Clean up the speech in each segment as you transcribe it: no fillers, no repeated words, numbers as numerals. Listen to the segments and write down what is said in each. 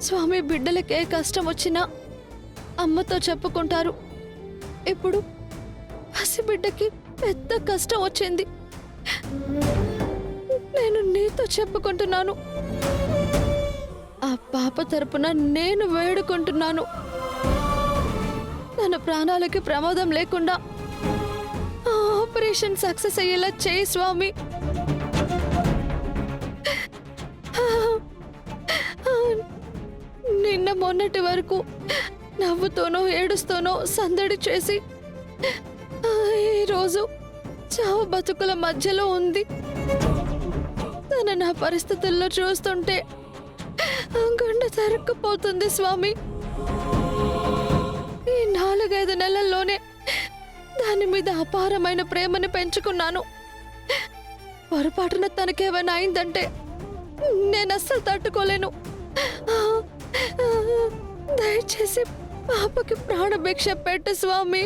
స్వామి బిడ్డలకే కష్టం వచ్చినా అమ్మతో చెప్పుకుంటారు. ఇప్పుడు పసిబిడ్డకి పెద్ద కష్టం వచ్చింది. నేను నీతో చెప్పుకుంటున్నాను. ఆ పాప తరపున నేను వేడుకుంటున్నాను. తన ప్రాణాలకి ప్రమాదం లేకుండా ఆ ఆపరేషన్ సక్సెస్ అయ్యేలా చేయి స్వామి. నిన్న మొన్నటి వరకు నవ్వుతోనో ఏడుస్తూనో సందడి చేసి ఈరోజు చావు బతుకుల మధ్యలో ఉంది. తన నా పరిస్థితుల్లో చూస్తుంటే గుండె తరుక్కుపోతుంది స్వామి. ఈ 4-5 నెలల్లోనే దాని మీద అపారమైన ప్రేమను పెంచుకున్నాను. పొరపాటున తనకేమైనా అయిందంటే నేను అస్సలు తట్టుకోలేను. దయచేసి పాపకి ప్రాణభిక్ష పెట్టు స్వామి.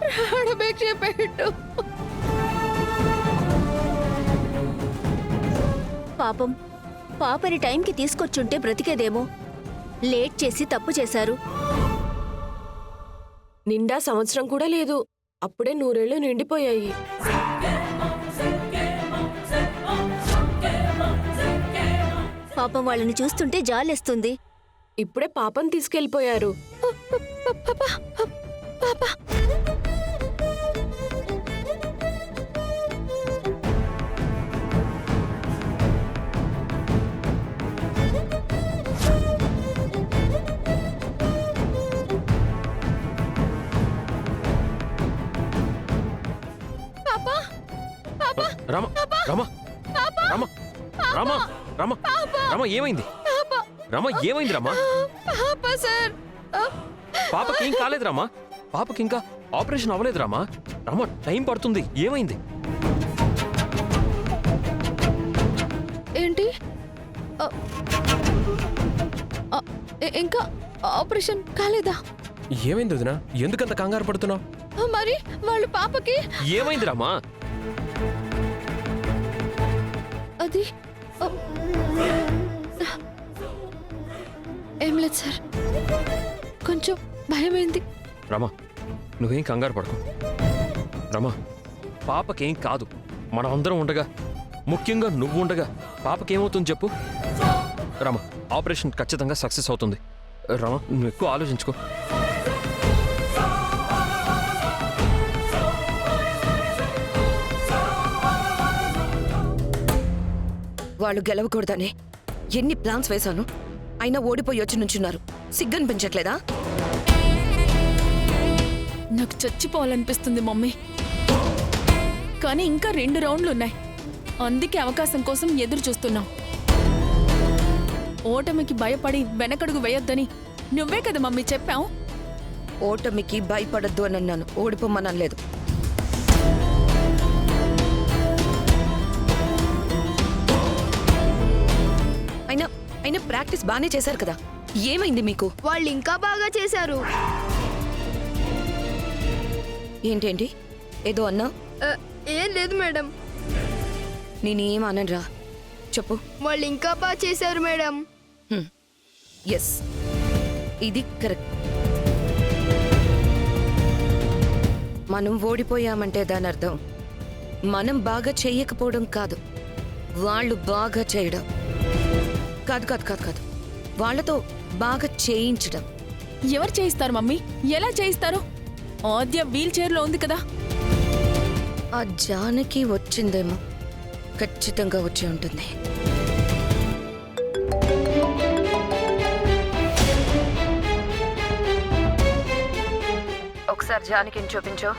ప్రాణభిక్ష పెట్టు. పాపం, పాపని టైంకి తీసుకొచ్చుంటే బ్రతికేదేమో. లేట్ చేసి తప్పు చేశారు. నిండా సంవత్సరం కూడా లేదు, అప్పుడే 100 ఏళ్ళు నిండిపోయాయి. పాపం వాళ్ళని చూస్తుంటే జాలేస్తుంది. ఇప్పుడే పాపని తీసుకెళ్లిపోయారు. పాపా రామ రామ రామ రామ రామ రామ ఏమైంది? రామ ఏమైంది? రామ పాపా సార్, పాపకి ఏం కాలేదు రామా. పాపకి ఇంకా ఆపరేషన్ అవ్వలేదు రామా. రామ టైం పడుతుంది. ఏమైంది? ఏంటి? ఇంకా ఆపరేషన్ కాలేదా? ఏమైంది వదినా? ఎందుకంత కంగారు పడుతున్నావు? మరి వాళ్ళు పాపకి ఏమైంది రామా? అది ఏం లేదు సార్, కొంచెం భయమైంది. రమా నువ్వేం కంగారు పడకు. రమా పాపకేం కాదు. మనం అందరం ఉండగా, ముఖ్యంగా నువ్వు ఉండగా పాపకేమవుతుంది చెప్పు. రమా ఆపరేషన్ ఖచ్చితంగా సక్సెస్ అవుతుంది. రమా నువ్వు ఎక్కువ ఆలోచించుకో. వాళ్ళు గెలవకూడదని ఎన్ని ప్లాన్స్ వేశాను, అయినా ఓడిపోయి వచ్చి నుంచున్నారు. సిగ్గనిపించట్లేదా? నాకు చచ్చిపోవాలనిపిస్తుంది మమ్మీ, కానీ ఇంకా 2 రౌండ్లు ఉన్నాయి. అందుకే అవకాశం కోసం ఎదురు చూస్తున్నాం. ఓటమికి భయపడి వెనకడుగు వేయొద్దని నువ్వే కదా మమ్మీ చెప్పావు. ఓటమికి భయపడద్దు అని అన్నాను, ఓడిపోమనలేదు. అయినా ప్రాక్టీస్ బానే చేశారు కదా, ఏమైంది మీకు? వాళ్ళు ఇంకా బాగా చేశారు. ఏంటేంటి ఏదో అన్నా? ఏం లేదు మేడం. నేనేం అనరా, చెప్పు. వాళ్ళు ఇంకా బాగా చేశారు మేడం. ఎస్, ఇది కరెక్ట్. మనం ఓడిపోయామంటే దాని అర్థం మనం బాగా చెయ్యకపోవడం కాదు, వాళ్ళు బాగా చేయడం. కాదు కాదు కాదు కాదు, వాళ్ళతో బాగా చేయించడం. ఎవరు చేయిస్తారు మమ్మీ? ఎలా చేయిస్తారు? ఆద్య వీల్ చైర్లో ఉంది కదా. ఆ జానకి వచ్చిందేమో, ఖచ్చితంగా వచ్చి ఉంటుంది. ఒకసారి జానకిని చూపించో.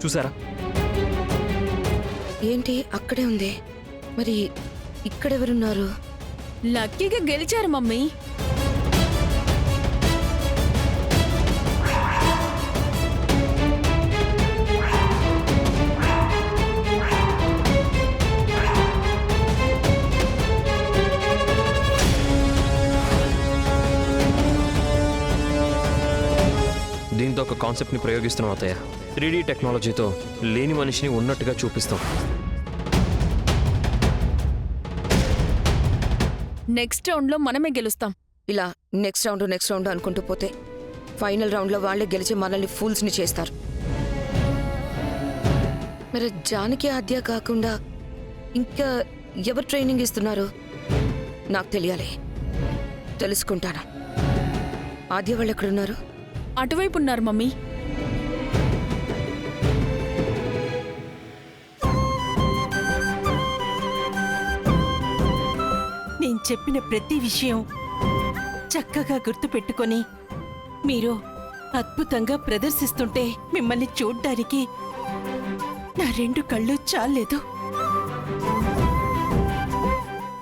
చూసారా? ఏంటి అక్కడే ఉంది? మరి ఇక్కడెవరున్నారు? లక్కీగా గెలిచారు మమ్మీ. తెలియని ఒక కాన్సెప్ట్ని ప్రయోగిస్తున్నాం అత్తయ్య. 3D టెక్నాలజీతో లేని మనిషిని ఉన్నట్టుగా చూపిస్తాం. నెక్స్ట్ రౌండ్లో మనమే గెలుస్తాం. ఇలా నెక్స్ట్ రౌండ్ అనుకుంటూ పోతే ఫైనల్ రౌండ్లో వాళ్ళే గెలిచి మనల్ని ఫూల్స్ని చేస్తారు. మరి జానకి ఆద్య కాకుండా ఇంకా ఎవరు ట్రైనింగ్ ఇస్తున్నారు నాకు తెలియాలి. తెలుసుకుంటాను. ఆద్య వాళ్ళు ఎక్కడున్నారు? అటువైపు ఉన్నారు మమ్మీ. నేను చెప్పిన ప్రతి విషయం చక్కగా గుర్తుపెట్టుకొని మీరు అద్భుతంగా ప్రదర్శిస్తుంటే మిమ్మల్ని చూడ్డానికి నా 2 కళ్ళు చాలేదు.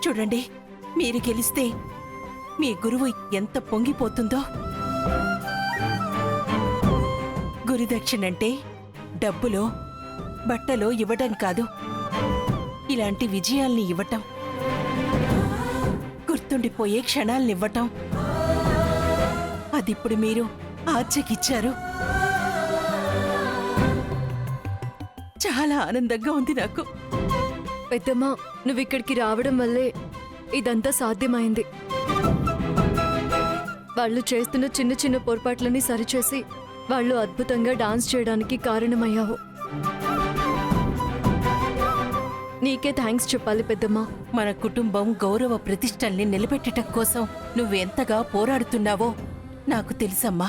చూడండి, మీరు గెలిస్తే మీ గురువు ఎంత పొంగిపోతుందో. గురుదక్షిణంటే డబ్బులో బట్టలో ఇవ్వడం కాదు, ఇలాంటి విజయాల్ని ఇవ్వటం, గుర్తుండిపోయే క్షణాలనివ్వటం. అదిప్పుడు మీరు ఆచకిచ్చారు. చాలా ఆనందంగా ఉంది నాకు. పెద్దమ్మ, నువ్వు ఇక్కడికి రావడం వల్లే ఇదంతా సాధ్యమైంది. వాళ్ళు చేస్తున్న చిన్న చిన్న పొరపాట్లని సరిచేసి వాళ్ళు అద్భుతంగా డాన్స్ చేయడానికి కారణమయ్యావు. నీకే థ్యాంక్స్ చెప్పాలి పెద్దమ్మ. మన కుటుంబం గౌరవ ప్రతిష్టల్ని నిలబెట్టడం కోసం నువ్వెంతగా పోరాడుతున్నావో నాకు తెలుసమ్మా.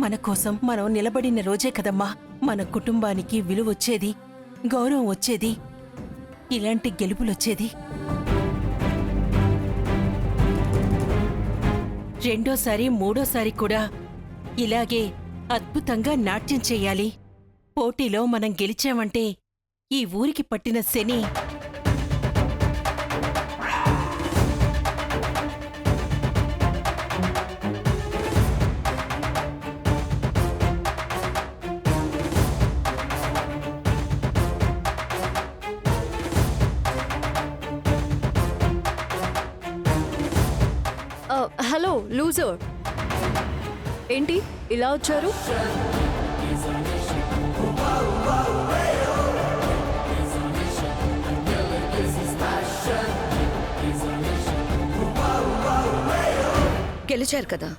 మన కోసం మనం నిలబడిన రోజే కదమ్మా మన కుటుంబానికి విలువొచ్చేది, గౌరవం వచ్చేది, ఇలాంటి గెలుపులొచ్చేది. రెండోసారి మూడోసారి కూడా ఇలాగే అద్భుతంగా నాట్యం చెయ్యాలి. పోటీలో మనం గెలిచామంటే ఈ ఊరికి పట్టిన శని హలో లూజర్, ఏంటి ఇలా వచ్చారు? గెలిచారు కదా,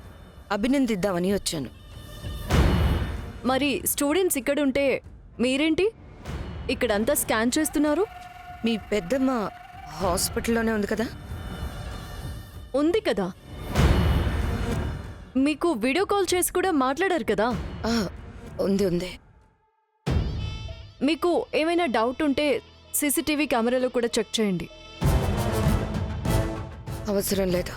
అభినందిద్దామని వచ్చాను. మరి స్టూడెంట్స్ ఇక్కడుంటే మీరేంటి ఇక్కడంతా స్కాన్ చేస్తున్నారు? మీ పెద్దమ్మ హాస్పిటల్లోనే ఉంది కదా? ఉంది కదా, మీకు వీడియో కాల్ చేసి కూడా మాట్లాడారు కదా. ఆ, ఉంది. మీకు ఏమైనా డౌట్ ఉంటే సీసీటీవీ కెమెరాలో కూడా చెక్ చేయండి. అవసరం లేదు.